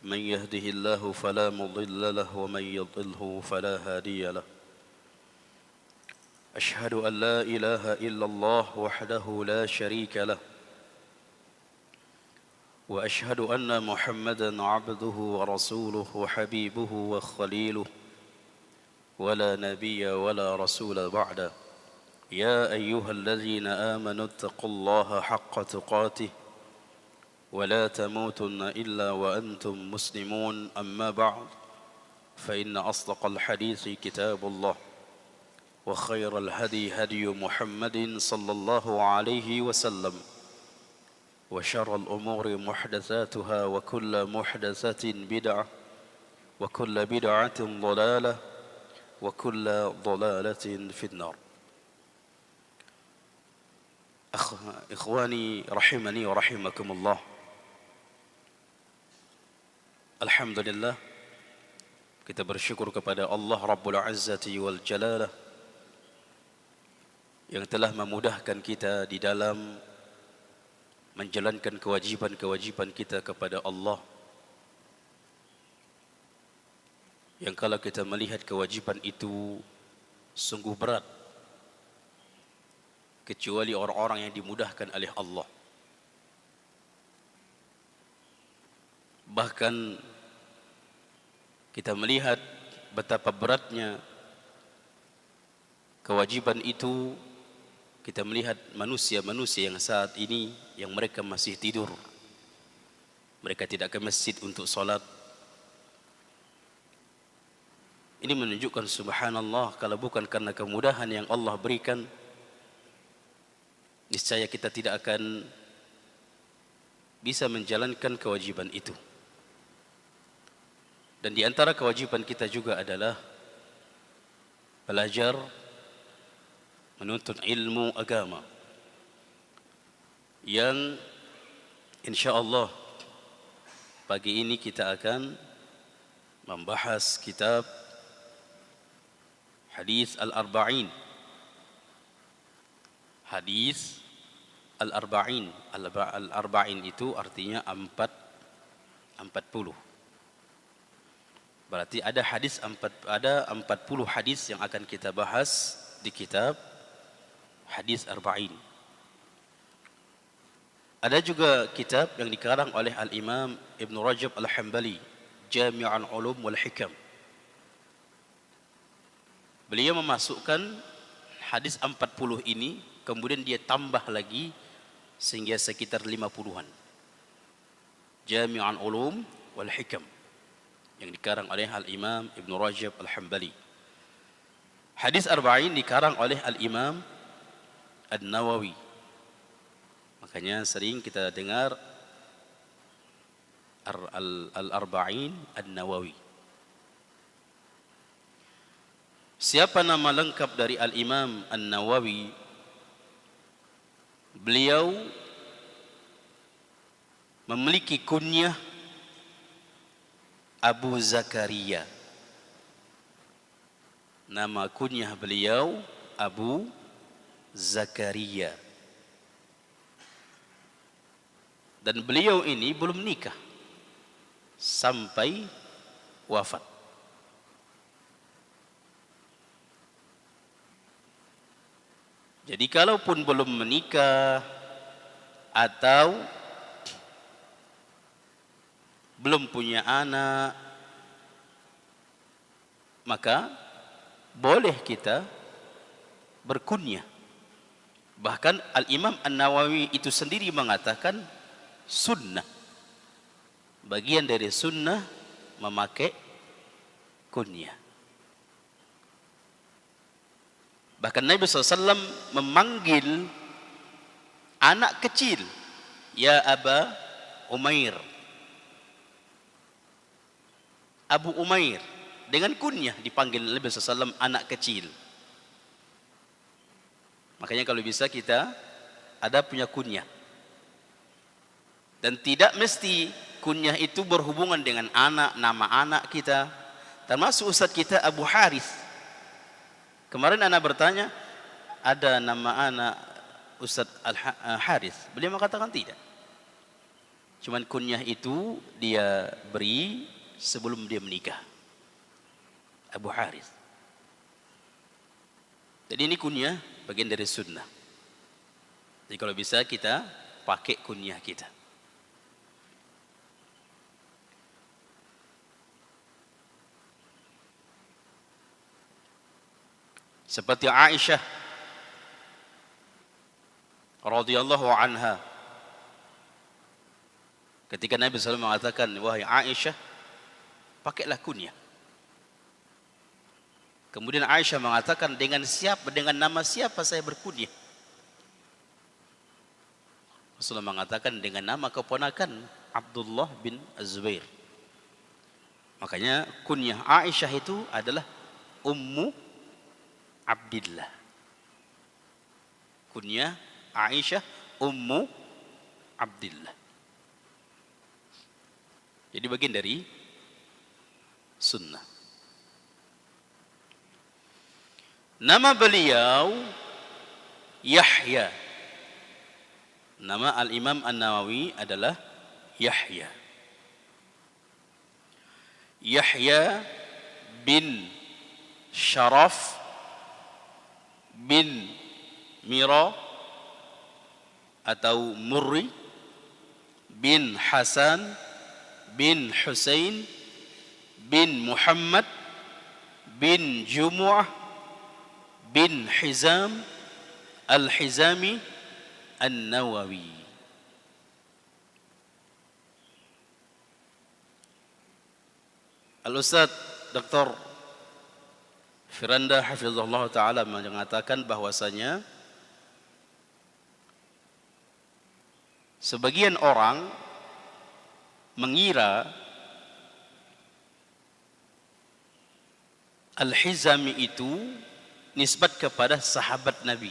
من يهده الله فلا مضل له ومن يضله فلا هادي له أشهد أن لا إله إلا الله وحده لا شريك له وأشهد أن محمدا عبده ورسوله وحبيبه وخليله ولا نبي ولا رسول بعده يا أيها الذين آمنوا اتقوا الله حق تقاته ولا تموتن إلا وأنتم مسلمون أما بعد فإن أصدق الحديث كتاب الله وخير الهدي هدي محمد صلى الله عليه وسلم وشر الأمور محدثاتها وكل محدثة بدعة وكل بدعة ضلالة وكل ضلالة في النار. إخواني رحمني ورحمكم الله. Alhamdulillah, kita bersyukur kepada Allah Rabbul Izzati wal Jalalah yang telah memudahkan kita di dalam menjalankan kewajiban-kewajiban kita kepada Allah. Yang kalau kita melihat kewajiban itu sungguh berat, kecuali orang-orang yang dimudahkan oleh Allah. Bahkan kita melihat betapa beratnya kewajiban itu. Kita melihat manusia-manusia yang saat ini yang mereka masih tidur, mereka tidak ke masjid untuk salat. Ini menunjukkan subhanallah, kalau bukan karena kemudahan yang Allah berikan, niscaya kita tidak akan bisa menjalankan kewajiban itu. Dan di antara kewajiban kita juga adalah belajar menuntut ilmu agama, yang insyaallah pagi ini kita akan membahas kitab Hadis Al-Arba'in. Hadis Al-Arba'in. Al-Arba'in itu artinya 40. Berarti ada 40 hadis yang akan kita bahas di kitab Hadis Arba'in. Ada juga kitab yang dikarang oleh Al-Imam Ibn Rajab Al-Hambali, Jami'ul Ulum wal Hikam. Beliau memasukkan hadis 40 ini, kemudian dia tambah lagi sehingga sekitar 50-an. Jami'ul Ulum wal Hikam yang dikarang oleh Al-Imam Ibn Rajab Al-Hambali. Hadis Arba'in dikarang oleh Al-Imam An-Nawawi. Makanya sering kita dengar Al-Arba'in An-Nawawi. Siapa nama lengkap dari Al-Imam An-Nawawi? Beliau memiliki kunyah Abu Zakaria. Nama kunyah beliau Abu Zakaria. Dan beliau ini belum nikah sampai wafat. Jadi kalaupun belum menikah atau belum punya anak, maka boleh kita berkunyah. Bahkan Al-Imam An-Nawawi itu sendiri mengatakan sunnah, bagian dari sunnah memakai kunyah. Bahkan Nabi SAW memanggil anak kecil, ya Aba Umair, Abu Umair, dengan kunyah dipanggil Nabi SAW anak kecil. Makanya kalau bisa kita ada punya kunyah. Dan tidak mesti kunyah itu berhubungan dengan anak, nama anak kita. Termasuk ustaz kita Abu Harith. Kemarin anak bertanya, ada nama anak Ustaz Al-Harith? Beliau mengatakan tidak. Cuman kunyah itu dia beri sebelum dia menikah. Abu Harith. Jadi ini kunyah bagian dari sunnah. Jadi kalau bisa kita pakai kunyah kita. Seperti Aisyah radhiyallahu anha, ketika Nabi SAW mengatakan, wahai Aisyah, pakailah kunyah. Kemudian Aisyah mengatakan, dengan nama siapa saya berkunyah? Rasulullah mengatakan, dengan nama keponakan Abdullah bin Az-Zubair. Makanya kunyah Aisyah itu adalah Ummu Abdillah. Kunyah Aisyah Ummu Abdillah. Jadi bagian dari sunnah. Nama beliau Yahya. Nama Al-Imam An-Nawawi adalah Yahya. Yahya bin Sharaf bin Mira atau Murri bin Hasan bin Husain bin Muhammad bin Jumu'ah bin Hizam Al-Hizami An-Nawawi. Al-Ustaz Dr. Firanda hafizahullah ta'ala mengatakan bahwasanya sebagian orang mengira Al-Hizami itu nisbat kepada sahabat Nabi.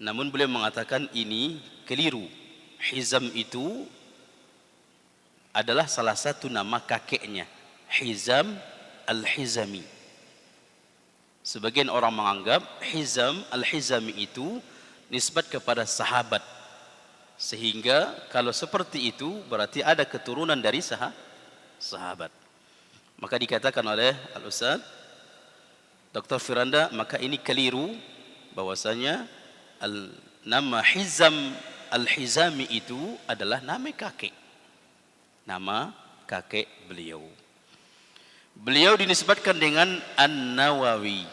Namun beliau mengatakan ini keliru. Hizam itu adalah salah satu nama kakeknya, Hizam Al-Hizami. Sebagian orang menganggap Hizam Al-Hizami itu nisbat kepada sahabat. Sehingga kalau seperti itu berarti ada keturunan dari sahabat. Maka dikatakan oleh Al-Ustaz Dr. Firanda, maka ini keliru bahwasanya nama Hizam Al-Hizami itu adalah nama kakek. Nama kakek beliau. Beliau dinisbatkan dengan An-Nawawi.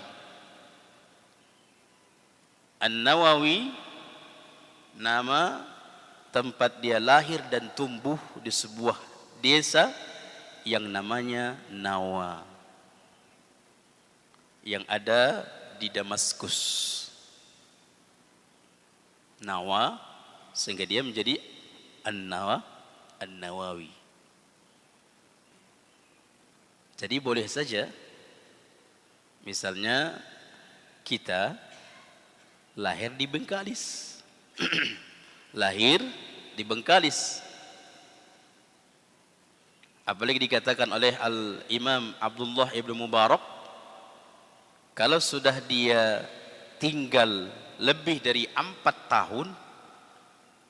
An-Nawawi nama tempat dia lahir dan tumbuh di sebuah desa yang namanya Nawa, yang ada di Damaskus. Nawa, sehingga dia menjadi An-Nawawi. Jadi boleh saja misalnya kita lahir di Bengkalis. Lahir di Bengkalis. Apalagi dikatakan oleh Al-Imam Abdullah Ibn Mubarak, kalau sudah dia tinggal lebih dari 4 tahun,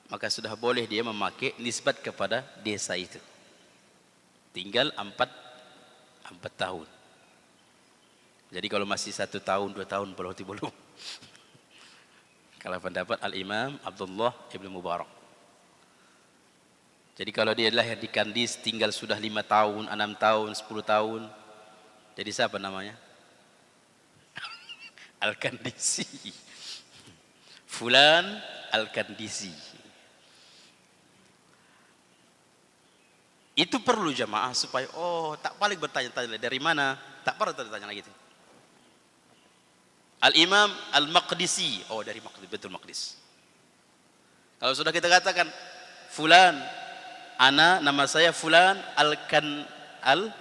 maka sudah boleh dia memakai nisbat kepada desa itu. Tinggal 4 tahun. Jadi kalau masih 1 tahun, 2 tahun, berarti belum. Kalau pendapat Al-Imam Abdullah Ibn Mubarak. Jadi kalau dia lahir di Kandis, tinggal sudah 5 tahun, 6 tahun, 10 tahun, jadi siapa namanya? Al-Kandisi. Fulan Al-Kandisi. Itu perlu jamaah supaya tak balik bertanya-tanya dari mana, tak perlu tanya lagi itu. Al-Imam Al-Maqdisi, dari Maqdis, betul Maqdis. Kalau sudah kita katakan fulan, nama saya fulan Al-Kandisi.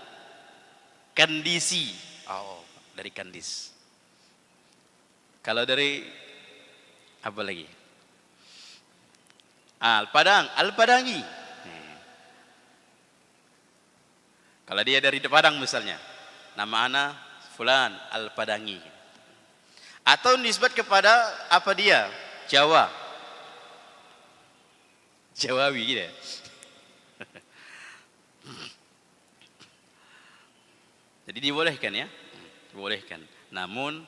Dari Kandis. Kalau dari apa lagi? Al-Padangi. Kalau dia dari Padang misalnya, nama ana fulan Al-Padangi. Atau nisbat kepada apa dia? Jawa. Jawawi gitu ya. Jadi dibolehkan ya, dibolehkan. Namun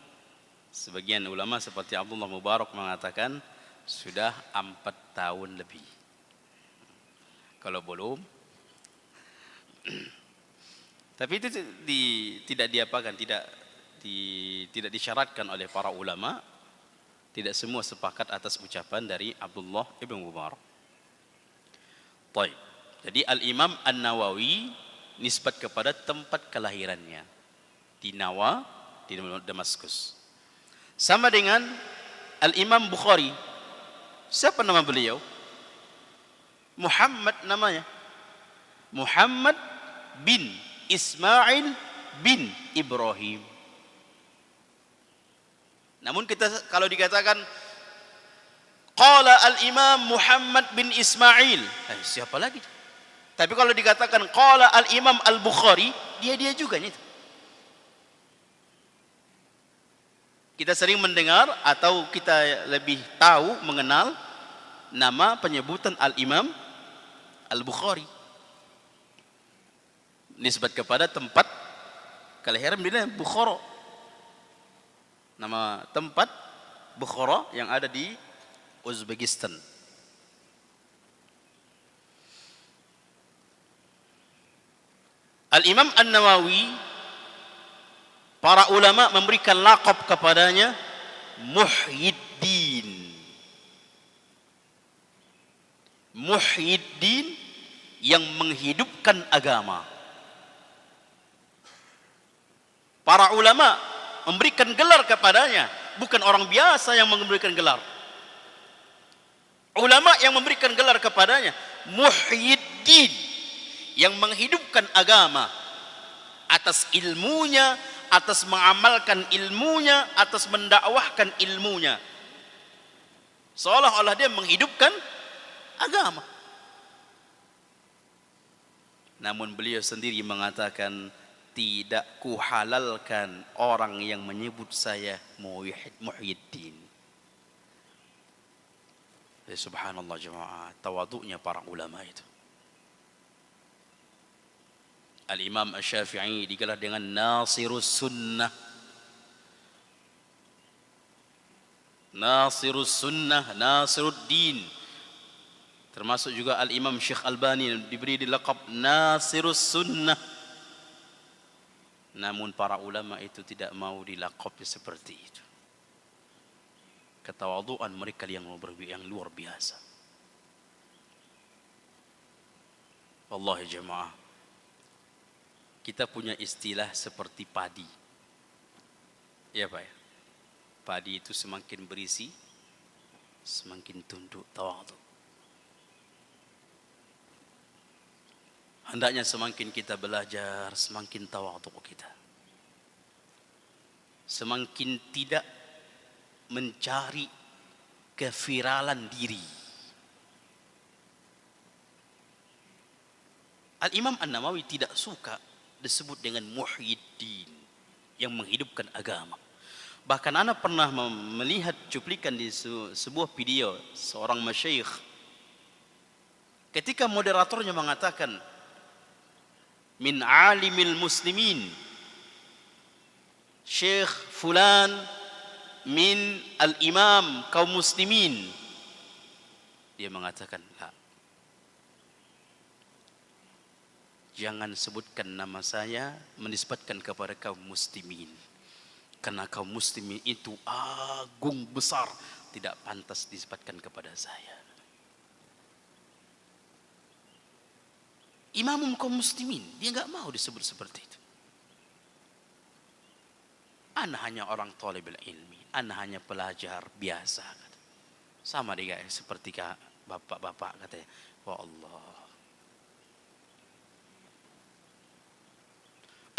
sebagian ulama seperti Abdullah Mubarak mengatakan sudah 4 tahun lebih. Kalau belum, tapi itu tidak diapakan, tidak disyaratkan oleh para ulama. Tidak semua sepakat atas ucapan dari Abdullah ibn Mubarak. Baik. Jadi Al-Imam An-Nawawi nisbat kepada tempat kelahirannya di Nawa, di Damaskus. Sama dengan Al-Imam Bukhari. Siapa nama beliau? Muhammad namanya. Muhammad bin Ismail bin Ibrahim. Namun kita kalau dikatakan qala al-Imam Muhammad bin Ismail, siapa lagi? Tapi kalau dikatakan qala al-Imam Al-Bukhari, dia juga nih. Kita sering mendengar atau kita lebih tahu mengenal nama penyebutan Al-Imam Al-Bukhari. Nisbat kepada tempat kelahiran beliau Bukhara. Nama tempat Bukhara yang ada di Uzbekistan. Al-Imam An-Nawawi, para ulama memberikan laqab kepadanya Muhyiddin. Muhyiddin yang menghidupkan agama. Para ulama memberikan gelar kepadanya, bukan orang biasa yang memberikan gelar. Ulama yang memberikan gelar kepadanya Muhyiddin, yang menghidupkan agama atas ilmunya, atas mengamalkan ilmunya, atas mendakwahkan ilmunya. Seolah-olah dia menghidupkan agama. Namun beliau sendiri mengatakan, tidak kuhalalkan orang yang menyebut saya Muhyiddin. Subhanallah jemaah, tawaduknya para ulama itu. Al-Imam Asy-Syafi'i digelar dengan Nasirus Sunnah. Nasirus Sunnah, Nasiruddin. Termasuk juga Al-Imam Syekh Albani diberi laqab Nasirus Sunnah. Namun para ulama itu tidak mau dilaqabi seperti itu. Ketawaduan mereka yang luar biasa. Wallahi jemaah, kita punya istilah seperti padi. Ya Pak ya? Padi itu semakin berisi, semakin tunduk tawadu. Hendaknya semakin kita belajar, semakin tawadhu kita. Semakin tidak mencari keviralan diri. Al-Imam An-Nawawi tidak suka disebut dengan Muhyiddin, yang menghidupkan agama. Bahkan ana pernah melihat cuplikan di sebuah video seorang masyayikh. Ketika moderatornya mengatakan, min alimil muslimin Syekh fulan min al-imam kaum muslimin, dia mengatakan, la, jangan sebutkan nama saya menisbatkan kepada kaum muslimin, karena kaum muslimin itu agung besar, tidak pantas disebutkan kepada saya. Imamum kaum muslimin, dia enggak mau disebut seperti itu. Ana hanya orang talibul ilmi, ana hanya pelajar biasa. Sama dia seperti bapak-bapak katanya. Wah Allah.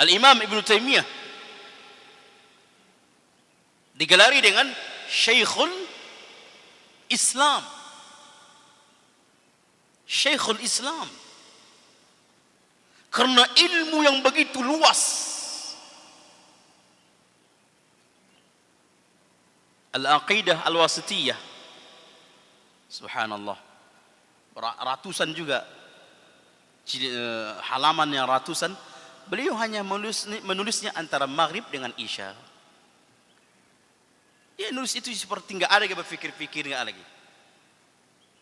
Al-Imam Ibn Taimiyah digelari dengan Syekhul Islam. Syekhul Islam. Karena ilmu yang begitu luas. Al-Aqidah Al-Wasitiyah. Subhanallah. ratusan juga, halaman yang ratusan. Beliau hanya menulisnya antara maghrib dengan isya. Dia nulis itu seperti nggak ada, berpikir-pikir nggak lagi.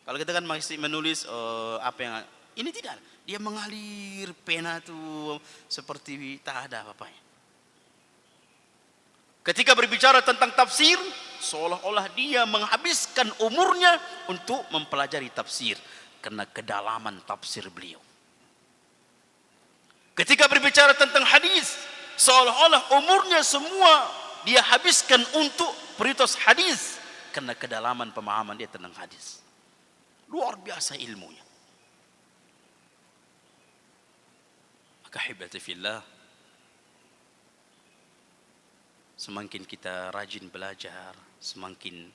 Kalau kita kan masih menulis apa yang ini tidak, dia mengalir pena tuh seperti tak ada apa-apanya. Ketika berbicara tentang tafsir, seolah-olah dia menghabiskan umurnya untuk mempelajari tafsir karena kedalaman tafsir beliau. Ketika berbicara tentang hadis, seolah-olah umurnya semua dia habiskan untuk peritos hadis karena kedalaman pemahaman dia tentang hadis. Luar biasa ilmunya. Maka hibati fillah, semakin kita rajin belajar, semakin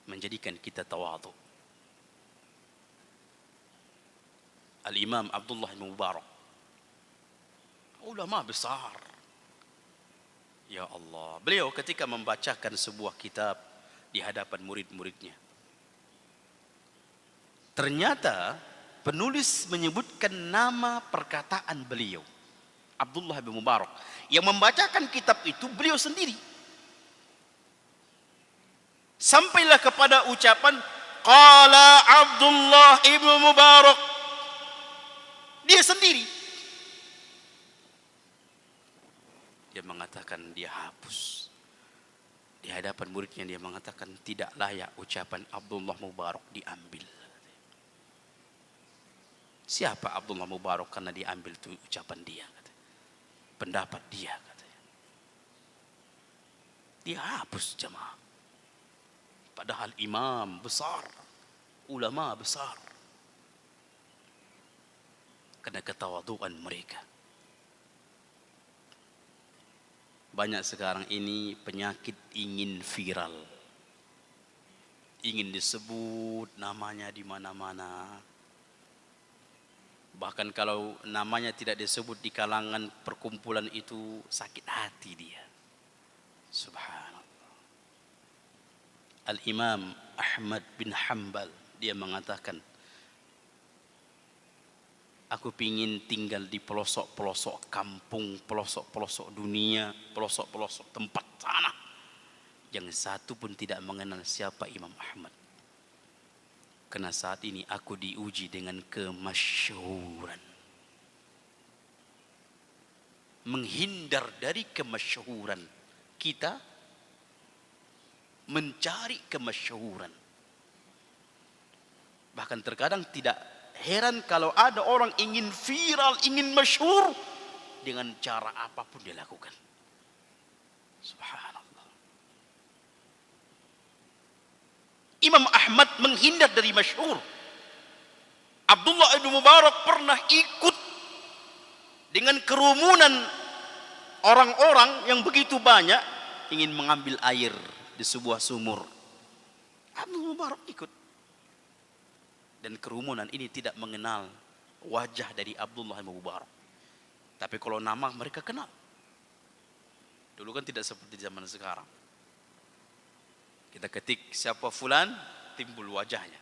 menjadikan kita tawadhu. Al-Imam Abdullah bin Mubarak, ulama besar. Ya Allah, beliau ketika membacakan sebuah kitab di hadapan murid-muridnya, ternyata penulis menyebutkan nama perkataan beliau, Abdullah bin Mubarak. Yang membacakan kitab itu beliau sendiri. Sampailah kepada ucapan qala Abdullah ibn Mubarak. Dia sendiri. Dia mengatakan, dia hapus. Di hadapan muridnya dia mengatakan tidak layak ucapan Abdullah Mubarak diambil. Siapa Abdullah Mubarak karena diambil itu ucapan dia, katanya. Pendapat dia, katanya. Dia hapus jemaah. Padahal imam besar, ulama besar. Karena ketawaduan mereka. Banyak sekarang ini penyakit ingin viral. Ingin disebut namanya di mana-mana. Bahkan kalau namanya tidak disebut di kalangan perkumpulan itu, sakit hati dia. Subhanallah. Al-Imam Ahmad bin Hanbal, dia mengatakan, aku pingin tinggal di pelosok-pelosok kampung, pelosok-pelosok dunia, pelosok-pelosok tempat sana, yang satu pun tidak mengenal siapa Imam Ahmad. Karena saat ini aku diuji dengan kemasyhuran. Menghindar dari kemasyhuran. Kita mencari kemasyhuran. Bahkan terkadang tidak heran kalau ada orang ingin viral, ingin masyhur, dengan cara apapun dia lakukan. Subhanallah. Imam Ahmad menghindar dari masyhur. Abdullah bin Mubarak pernah ikut dengan kerumunan orang-orang yang begitu banyak ingin mengambil air di sebuah sumur. Abdullah Mubarak ikut. Dan kerumunan ini tidak mengenal wajah dari Abdullah bin Mubarak. Tapi kalau nama mereka kenal. Dulu kan tidak seperti zaman sekarang. Kita ketik siapa fulan, timbul wajahnya.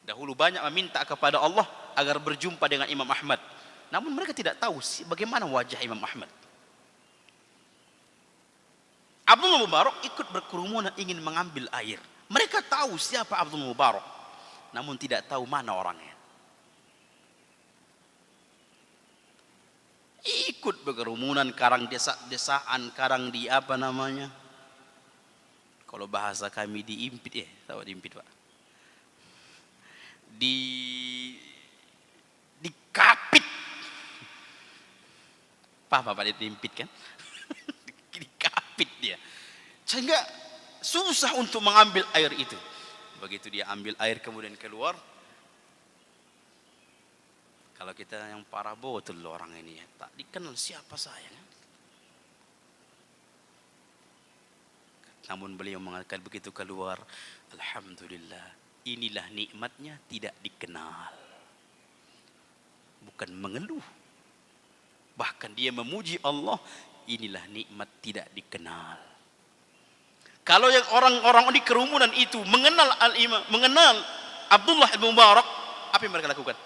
Dahulu banyak meminta kepada Allah agar berjumpa dengan Imam Ahmad. Namun mereka tidak tahu bagaimana wajah Imam Ahmad. Abdullah Mubarak ikut berkerumunan ingin mengambil air. Mereka tahu siapa Abdullah Mubarak, namun tidak tahu mana orangnya. Ikut berkerumunan, karang desaan, karang di apa namanya? Kalau bahasa kami diimpit, tahu diimpit Pak? Dikapit. Paham Pak diimpit kan? Dikapit dia. Sehingga susah untuk mengambil air itu. Begitu dia ambil air kemudian keluar. Kalau kita yang parah betul orang ini ya, tak dikenal siapa saya. Namun beliau mengatakan begitu keluar, alhamdulillah, inilah nikmatnya tidak dikenal. Bukan mengeluh. Bahkan dia memuji Allah, inilah nikmat tidak dikenal. Kalau yang orang-orang di kerumunan itu mengenal al-imam, mengenal Abdullah bin Mubarak, apa yang mereka lakukan?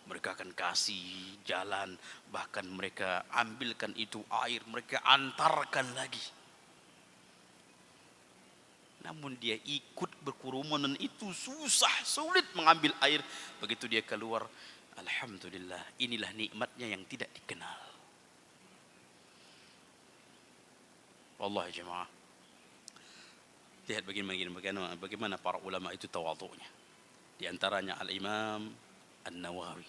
Mereka akan kasih jalan, bahkan mereka ambilkan itu air, mereka antarkan lagi. Namun dia ikut berkerumunan itu susah, sulit mengambil air. Begitu dia keluar, alhamdulillah, inilah nikmatnya yang tidak dikenal. Wallahi jemaah, lihat bagaimana para ulama itu tawadhu'nya. Di antaranya Al-Imam An-Nawawi,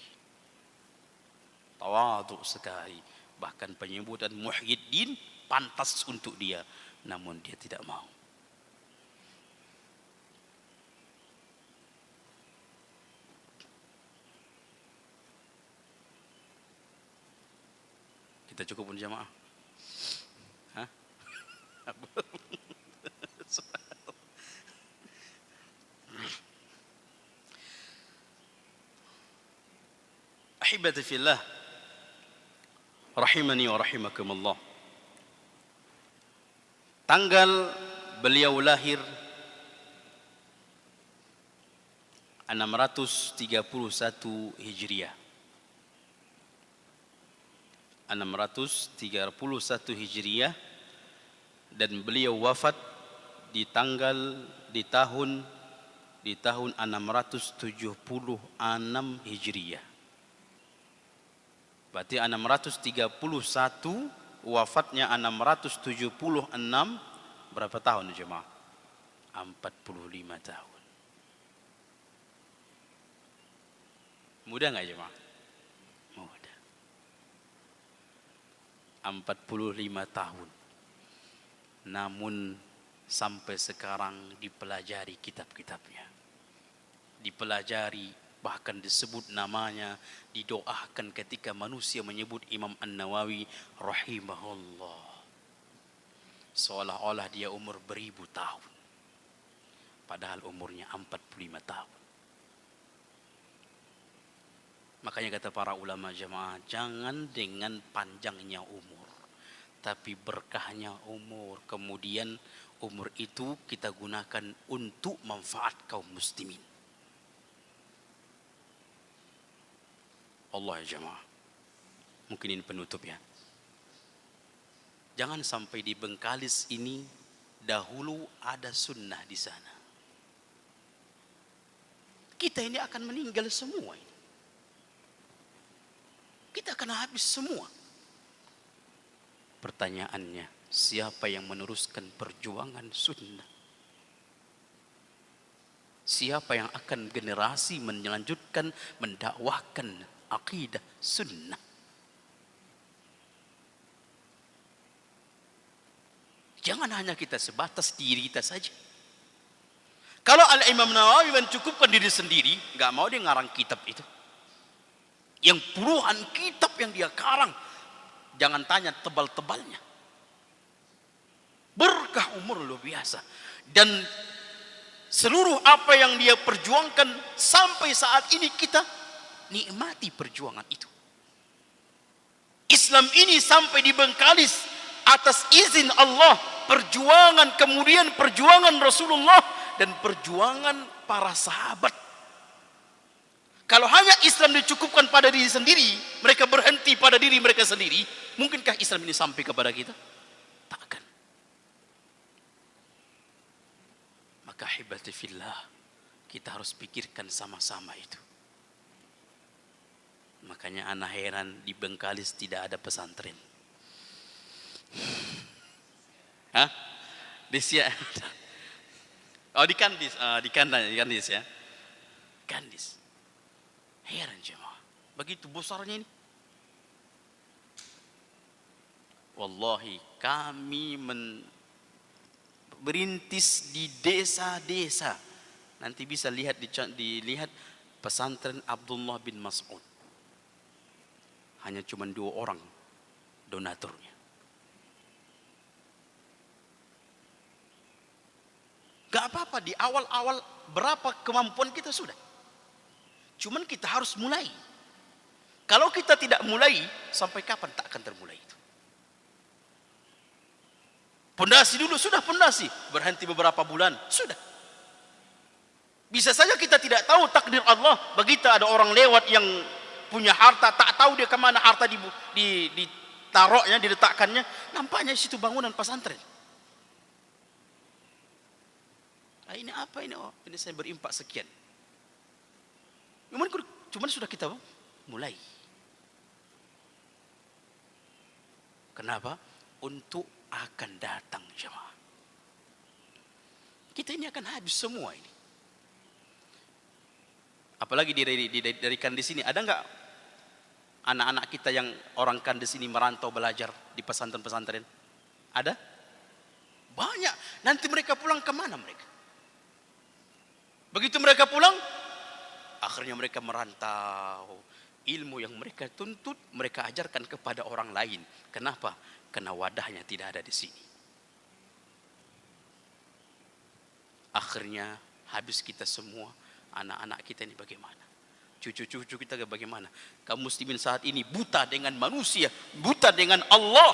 tawadhu' sekali, bahkan penyebutan Muhyiddin pantas untuk dia, namun dia tidak mau. Kita cukup pun jamaah. Hah? Ahibati fillah, rahimani wa rahimakumullah. Tanggal beliau lahir 631 Hijriah. 631 Hijriah, dan beliau wafat di tahun 676 Hijriah. Berarti 631 wafatnya 676, berapa tahun jemaah? 45 tahun. Mudah enggak jemaah? Mudah. 45 tahun. Namun sampai sekarang dipelajari kitab-kitabnya. Dipelajari, bahkan disebut namanya, didoakan ketika manusia menyebut Imam An-Nawawi rahimahullah. Seolah-olah dia umur beribu tahun. Padahal umurnya 45 tahun. Makanya kata para ulama jemaah, jangan dengan panjangnya umur, tapi berkahnya umur. Kemudian umur itu kita gunakan untuk manfaat kaum muslimin. Allah ya jemaah. Mungkin ini penutup ya. Jangan sampai di Bengkalis ini dahulu ada sunnah di sana. Kita ini akan meninggal semua ini. Kita akan habis semua. Pertanyaannya, siapa yang meneruskan perjuangan sunnah? Siapa yang akan generasi melanjutkan, mendakwahkan akidah sunnah? Jangan hanya kita sebatas diri kita saja. Kalau Al-Imam Nawawi mencukupkan diri sendiri, nggak mau dia ngarang kitab itu. Yang puluhan kitab yang dia karang, jangan tanya tebal-tebalnya. Berkah umur luar biasa. Dan seluruh apa yang dia perjuangkan sampai saat ini kita nikmati perjuangan itu. Islam ini sampai di Bengkalis atas izin Allah, perjuangan kemudian perjuangan Rasulullah dan perjuangan para sahabat. Kalau hanya Islam dicukupkan pada diri sendiri, mereka berhenti pada diri mereka sendiri, mungkinkah Islam ini sampai kepada kita? Takkan. Maka hibati fillah, kita harus pikirkan sama-sama itu. Makanya anak heran di Bengkalis tidak ada pesantren. Hah? Di Oh, di Kandis ya. Kandis. Heran jemaah, begitu besarnya ini. Wallahi kami berintis di desa-desa. Nanti bisa dilihat pesantren Abdullah bin Mas'ud. Hanya cuma 2 orang donaturnya. Gak apa-apa, di awal-awal berapa kemampuan kita sudah. Cuman kita harus mulai. Kalau kita tidak mulai, sampai kapan tak akan termulai itu. Pondasi dulu, sudah pondasi. Berhenti beberapa bulan, sudah. Bisa saja kita tidak tahu takdir Allah. Begitu ada orang lewat yang punya harta, tak tahu dia kemana harta ditaruhnya, diletakkannya. Nampaknya di situ bangunan pesantren. Nah, ini apa ini? Oh, ini saya berimpak sekian. Cuman sudah kita mulai. Kenapa? Untuk akan datang jemaah. Kita ini akan habis semua ini. Apalagi dari Kandes ini, ada enggak anak-anak kita yang orang Kandes ini merantau belajar di pesantren-pesantren? Ada? Banyak. Nanti mereka pulang kemana mereka? Begitu mereka pulang, akhirnya mereka merantau. Ilmu yang mereka tuntut, mereka ajarkan kepada orang lain. Kenapa? Karena wadahnya tidak ada di sini. Akhirnya habis kita semua. Anak-anak kita ini bagaimana? Cucu-cucu kita bagaimana? Kaum muslimin saat ini buta dengan manusia, buta dengan Allah,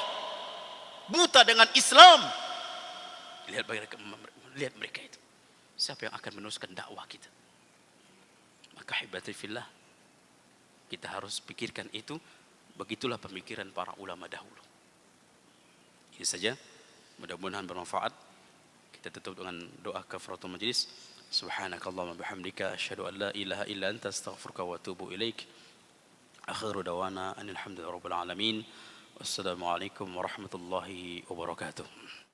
buta dengan Islam. Lihat mereka itu. Siapa yang akan meneruskan dakwah kita? Maka hibati fillah, kita harus pikirkan itu. Begitulah pemikiran para ulama dahulu. Ini saja, mudah-mudahan bermanfaat. Kita tutup dengan doa kafaratul majlis. Subhanakallahumma bihamdika asyhadu an la ilaha illa anta astaghfiruka wa atubu ilaik. Akhiru dawana anil hamdulillahi rabbil alamin. Wassalamualaikum warahmatullahi wabarakatuh.